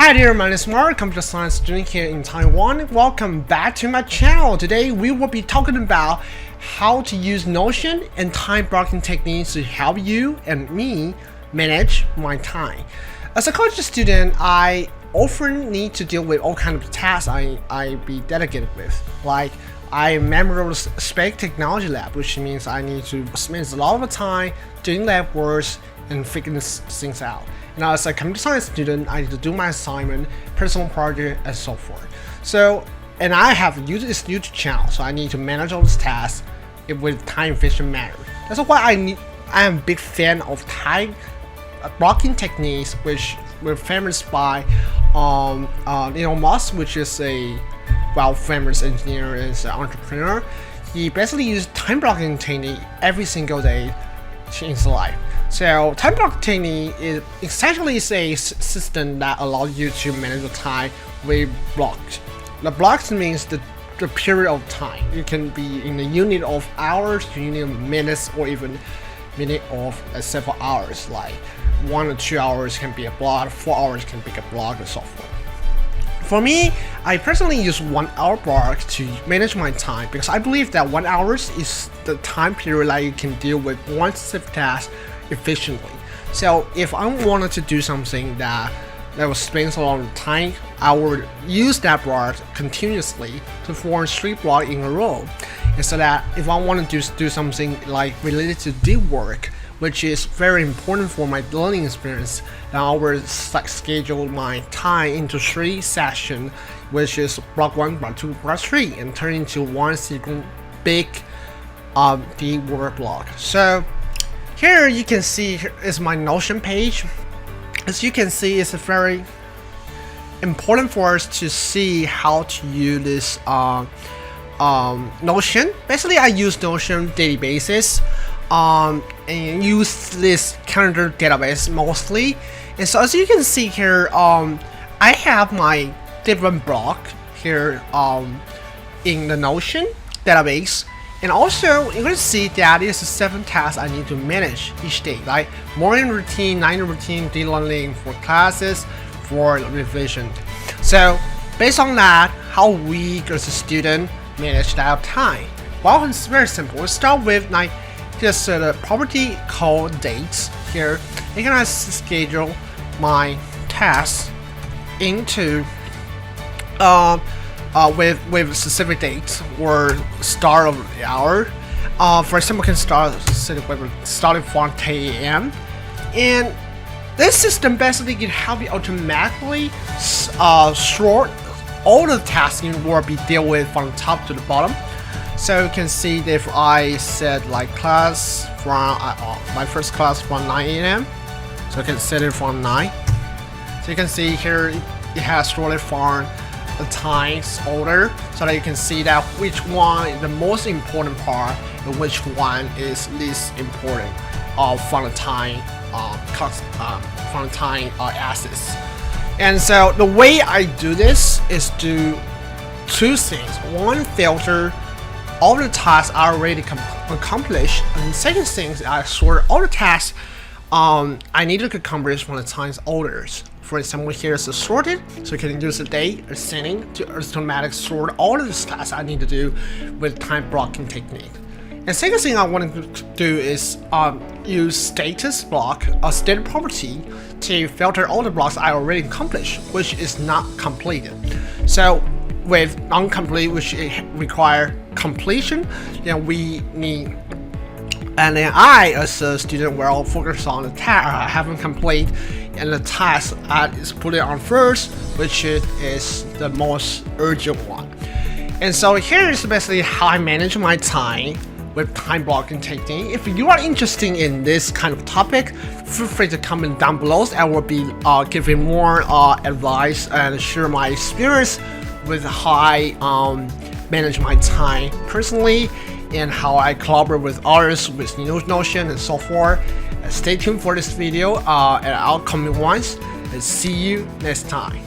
Hi there, my name is Mark, computer science student here in Taiwan. Welcome back to my channel. Today we will be talking about how to use Notion and time blocking techniques to help you and me manage my time. As a college student, I often need to deal with all kinds of tasks I be dedicated with. Like I am a member of the Spec Technology Lab, which means I need to spend a lot of time doing lab works and figuring things out. Now, as a computer science student, I need to do my assignment, personal project, and so forth. And I have used this YouTube channel, so I need to manage all these tasks with time-efficient manner. That's why I am a big fan of time blocking techniques, which were famous by Elon Musk, which is a famous engineer and entrepreneur. He basically used time blocking technique every single day in his life. So time block technique is essentially a system that allows you to manage the time with blocks. The blocks means the period of time. It can be in the unit of hours, unit of minutes, or even minute of several hours. Like 1 or 2 hours can be a block, 4 hours can be a block, and so forth. For me, I personally use 1 hour block to manage my time because I believe that 1 hour is the time period that you can deal with one specific task efficiently. So if I wanted to do something that will spend a lot of time, I would use that block continuously to form 3 blocks in a row. And so that if I want to do something like related to deep work, which is very important for my learning experience, then I will schedule my time into 3 sessions, which is block 1, block 2, block 3, and turn into one single big deep work block. So here you can see is my Notion page. As you can see, it's very important for us to see how to use this Notion. Basically, I use Notion daily basis and use this calendar database mostly. And so as you can see here, I have my different block here in the Notion database. And also, you're going to see that there's 7 tasks I need to manage each day, like morning routine, night routine, day learning, for classes, for revision. So, based on that, how we as a student manage that time? Well, it's very simple. We'll start with like just the property called dates here. I'm going to schedule my tasks into with specific dates or start of the hour. For example, we can starting from 10 a.m. And this system basically can help you automatically sort all the tasks you will be dealt with from top to the bottom. So you can see that if I set like class from my first class from 9 a.m. so I can set it from 9. So you can see here it has sorted from the times order, so that you can see that which one is the most important part and which one is least important from the time assets. And so the way I do this is do 2 things. One, filter all the tasks I already accomplished, and the second thing is I sort all the tasks I need to accomplish from the times orders. For example, here's the sorted, so you can use the date ascending to automatic sort all of the tasks I need to do with time blocking technique. And second thing I want to do is use status block or state property to filter all the blocks I already accomplished, which is not completed. So with non-complete, which require completion, then we need. And then I, as a student, will focus on the task I haven't complete, and the task is put it on first, which is the most urgent one. And so here is basically how I manage my time with time blocking technique. If you are interested in this kind of topic, feel free to comment down below. I will be giving more advice and share my experience with how I manage my time personally, and how I collaborate with others with Notion and so forth. Stay tuned for this video and upcoming ones, and see you next time.